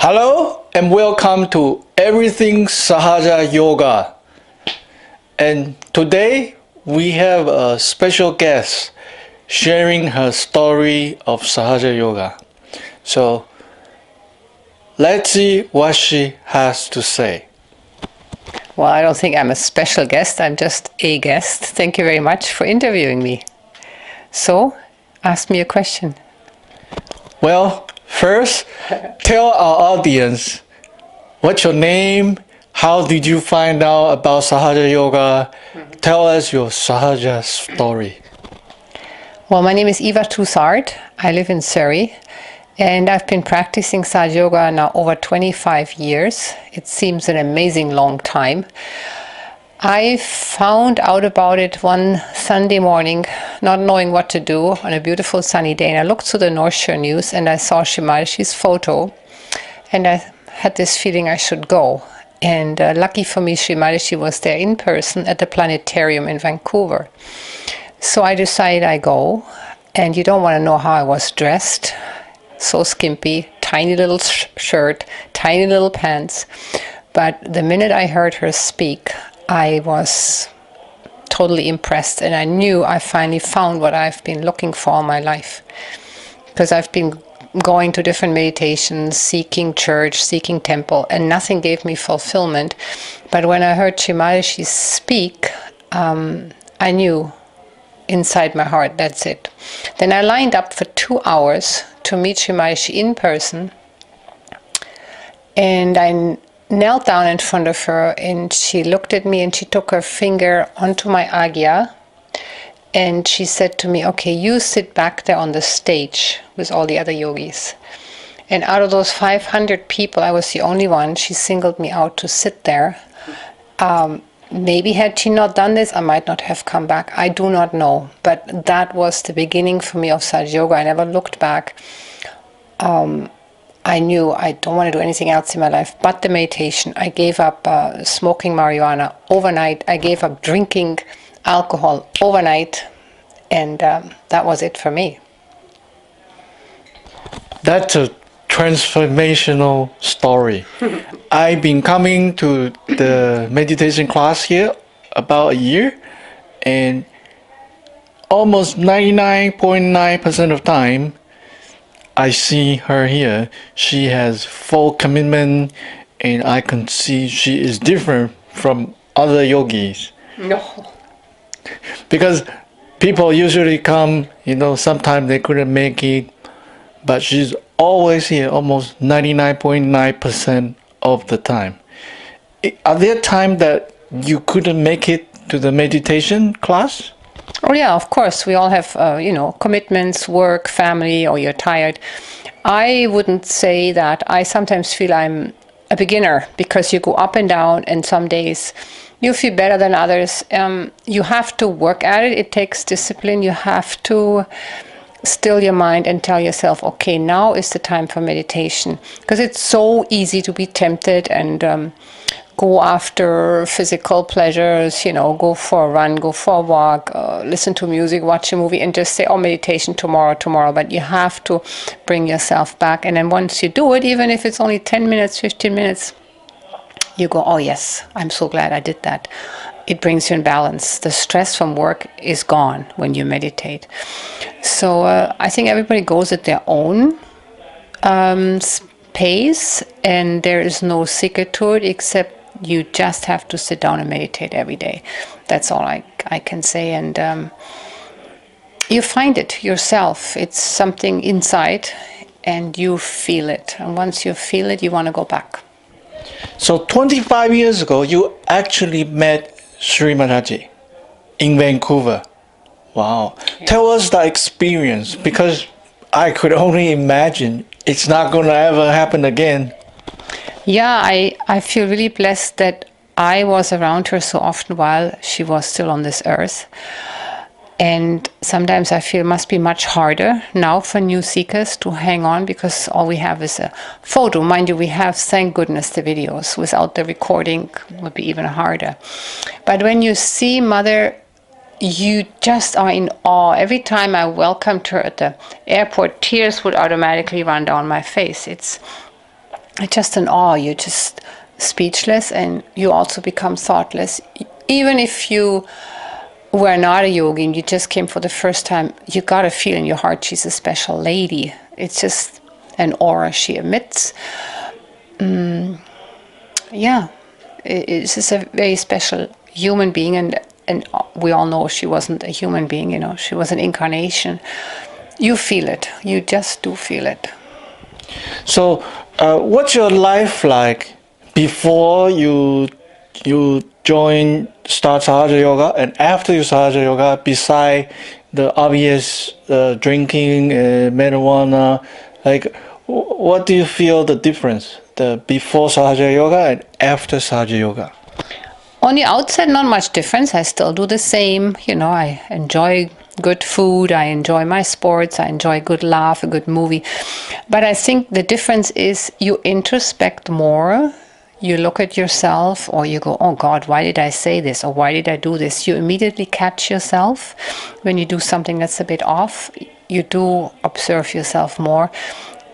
Hello and welcome to Everything Sahaja Yoga. And today we have a special guest sharing her story of Sahaja Yoga. So let's see what she has to say. Well, I don't think I'm a special guest. I'm just a guest. Thank you very much for interviewing me. So, ask me a question. Well, first, tell our audience what's your name, how did you find out about Sahaja Yoga? Tell us your Sahaja story. Well, my name is Eva Toussard. I live in Surrey, and I've been practicing Sahaja Yoga now over 25 years. It seems an amazing long time. I found out about it one Sunday morning, not knowing what to do on a beautiful sunny day, and I looked through the North Shore News and I saw Shimarishi's photo, and I had this feeling I should go. And lucky for me, Shimarishi was there in person at the planetarium in Vancouver. So I decided I go, and you don't want to know how I was dressed. So skimpy, tiny little shirt, tiny little pants. But the minute I heard her speak, I was totally impressed, and I knew I finally found what I've been looking for all my life. Because I've been going to different meditations, seeking church, seeking temple, and nothing gave me fulfillment. But when I heard Shimarishi speak, I knew inside my heart, that's it. Then I lined up for 2 hours to meet Shimarishi in person, and I knelt down in front of her, and she looked at me and she took her finger onto my agya, and she said to me, okay, you sit back there on the stage with all the other yogis. And out of those 500 people, I was the only one. She singled me out to sit there. Maybe had she not done this, I might not have come back. I do not know. But that was the beginning for me of Sahaja Yoga. I never looked back. I knew I don't want to do anything else in my life but the meditation. I gave up smoking marijuana overnight. I gave up drinking alcohol overnight. And that was it for me. That's a transformational story. I've been coming to the meditation class here about a year, and almost 99.9% of time I see her here. She has full commitment, and I can see she is different from other yogis. No. Because people usually come, sometimes they couldn't make it, but she's always here almost 99.9% of the time. Are there times that you couldn't make it to the meditation class? Oh yeah, of course. We all have, commitments, work, family, or you're tired. I wouldn't say that. I sometimes feel I'm a beginner because you go up and down, and some days you feel better than others. You have to work at it. It takes discipline. You have to still your mind and tell yourself, okay, now is the time for meditation. Because it's so easy to be tempted and go after physical pleasures, go for a run, go for a walk, listen to music, watch a movie, and just say, oh, meditation tomorrow. But you have to bring yourself back. And then once you do it, even if it's only 10 minutes, 15 minutes, you go, oh yes, I'm so glad I did that. It brings you in balance. The stress from work is gone when you meditate. So I think everybody goes at their own pace, and there is no secret to it except you just have to sit down and meditate every day. That's all I can say. And you find it yourself. It's something inside, and you feel it. And once you feel it, you want to go back. So 25 years ago, you actually met Sri Mataji in Vancouver. Wow. Yeah. Tell us the experience, because I could only imagine it's not going to ever happen again. Yeah, I feel really blessed that I was around her so often while she was still on this earth. And sometimes I feel it must be much harder now for new seekers to hang on, because all we have is a photo. Mind you, we have, thank goodness, the videos. Without the recording, it would be even harder. But when you see Mother, you just are in awe. Every time I welcomed her at the airport, tears would automatically run down my face. just in awe. You're just speechless, and you also become thoughtless. Even if you were not a yogi and you just came for the first time, you gotta feel in your heart she's a special lady. It's just an aura she emits. Yeah, it's just a very special human being, and we all know she wasn't a human being. She was an incarnation. You feel it. You just do feel it. So, what's your life like before you start Sahaja Yoga, and after you Sahaja Yoga? Beside the obvious drinking, marijuana, like what do you feel the difference? The before Sahaja Yoga and after Sahaja Yoga? On the outside, not much difference. I still do the same. I enjoy good food. I enjoy my sports. I enjoy a good laugh, a good movie. But I think the difference is you introspect more. You look at yourself, or you go, oh God, why did I say this? Or why did I do this? You immediately catch yourself when you do something that's a bit off. You do observe yourself more.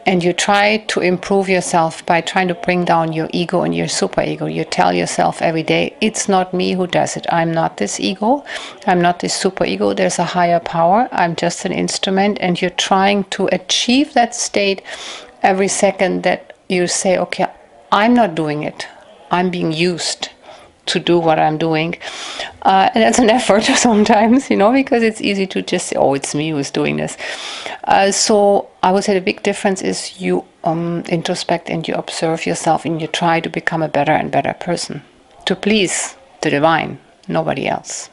And you try to improve yourself by trying to bring down your ego and your superego. You tell yourself every day, it's not me who does it. I'm not this ego. I'm not this superego. There's a higher power. I'm just an instrument. And you're trying to achieve that state every second that you say, okay, I'm not doing it. I'm being used to do what I'm doing. And that's an effort sometimes, because it's easy to just say, oh, it's me who's doing this. So I would say the big difference is you introspect and you observe yourself, and you try to become a better and better person to please the divine, nobody else.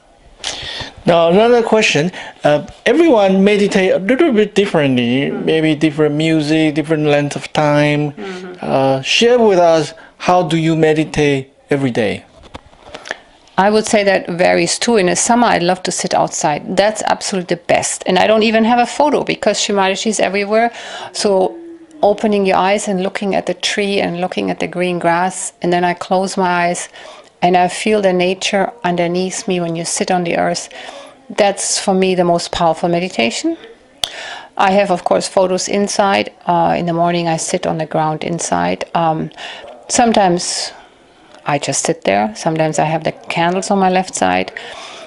Now, another question. Everyone meditate a little bit differently, maybe different music, different length of time. Share with us, how do you meditate every day? I would say that varies too. In the summer, I love to sit outside. That's absolutely the best. And I don't even have a photo because Shimadaji is everywhere. So opening your eyes and looking at the tree and looking at the green grass, and then I close my eyes and I feel the nature underneath me when you sit on the earth. That's for me the most powerful meditation. I have, of course, photos inside. In the morning, I sit on the ground inside. Sometimes I just sit there. Sometimes I have the candles on my left side.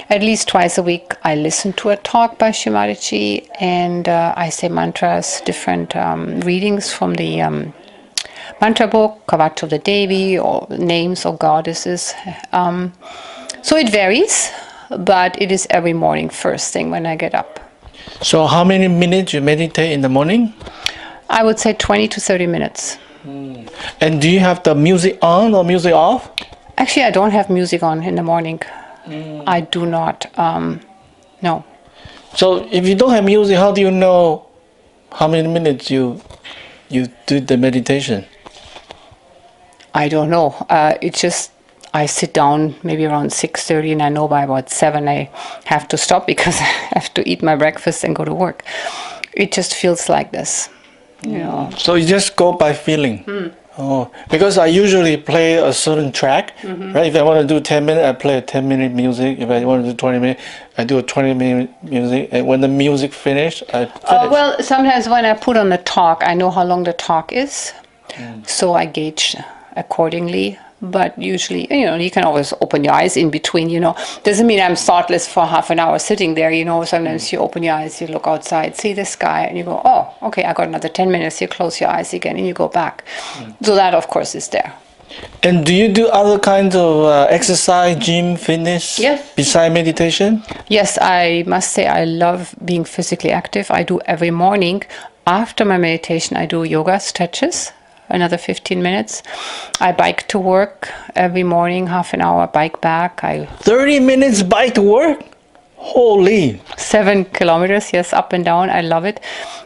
At least twice a week, I listen to a talk by Shimadaji, and I say mantras, different readings from the mantra book, Kavacha of the Devi, or names of goddesses. So it varies, but it is every morning, first thing when I get up. So how many minutes you meditate in the morning? I would say 20 to 30 minutes. And do you have the music on or music off? Actually, I don't have music on in the morning. I do not. No. So if you don't have music, how do you know how many minutes you do the meditation? I don't know. It's just I sit down maybe around 6:30, and I know by about 7 I have to stop because I have to eat my breakfast and go to work. It just feels like this. So you just go by feeling. Oh, because I usually play a certain track, right? If I want to do 10 minutes, I play a 10-minute music. If I want to do 20 minutes, I do a 20-minute music. And when the music finished, I finish. Well, sometimes when I put on the talk, I know how long the talk is, so I gauge accordingly. But usually, you can always open your eyes in between, Doesn't mean I'm thoughtless for half an hour sitting there, Sometimes you open your eyes, you look outside, see the sky, and you go, oh, okay, I got another 10 minutes. You close your eyes again, and you go back. So that, of course, is there. And do you do other kinds of exercise, gym, fitness? Yes. Beside meditation? Yes, I must say I love being physically active. I do every morning. After my meditation, I do yoga stretches. Another 15 minutes. I bike to work every morning, half an hour, bike back. 30 minutes bike to work? Holy. 7 kilometers, yes, up and down. I love it.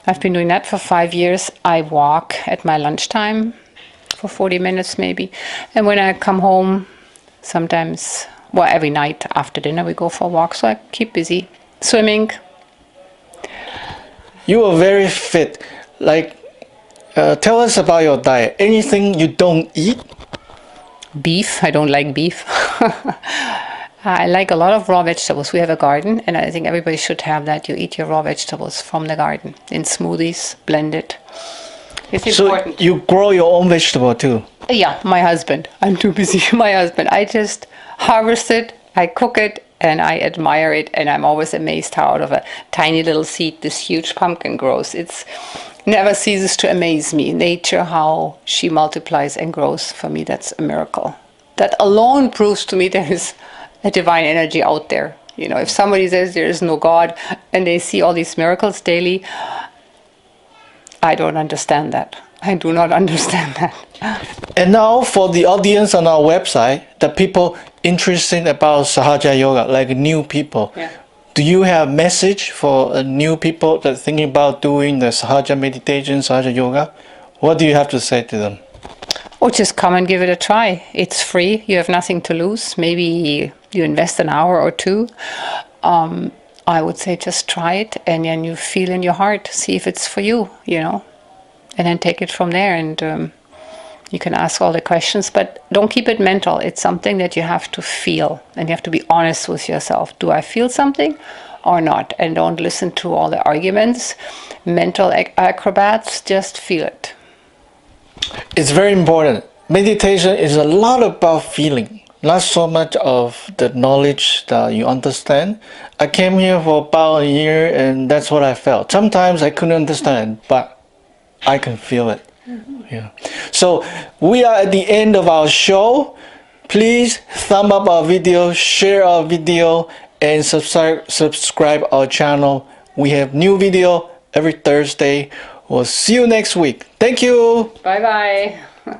I've been doing that for 5 years. I walk at my lunchtime for 40 minutes maybe. And when I come home, sometimes, every night after dinner we go for a walk. So I keep busy. Swimming. You are very fit. Tell us about your diet. Anything you don't eat? Beef. I don't like beef. I like a lot of raw vegetables. We have a garden, and I think everybody should have that. You eat your raw vegetables from the garden in smoothies, blended. It's So important. you grow your own vegetable too. Yeah, my husband. I'm too busy. My husband. I just harvest it, I cook it, and I admire it. And I'm always amazed how out of a tiny little seed this huge pumpkin grows. It's never ceases to amaze me. Nature, how she multiplies and grows. For me, that's a miracle. That alone proves to me there is a divine energy out there. You know, if somebody says there is no God and they see all these miracles daily, I don't understand that. I do not understand that. And now for the audience on our website, the people interested about Sahaja Yoga, like new people. Yeah. Do you have message for new people that thinking about doing the Sahaja meditation, Sahaja Yoga? What do you have to say to them? Or just come and give it a try. It's free. You have nothing to lose. Maybe you invest an hour or two. I would say just try it, and then you feel in your heart, see if it's for you, you know, and then take it from there. And you can ask all the questions, but don't keep it mental. It's something that you have to feel, and you have to be honest with yourself. Do I feel something or not? And don't listen to all the arguments. Mental acrobats, just feel it. It's very important. Meditation is a lot about feeling, not so much of the knowledge that you understand. I came here for about a year and that's what I felt. Sometimes I couldn't understand, but I can feel it. Yeah. So we are at the end of our show. Please thumb up our video, share our video, and subscribe our channel. We have new video every Thursday. We'll see you next week. Thank you. Bye bye.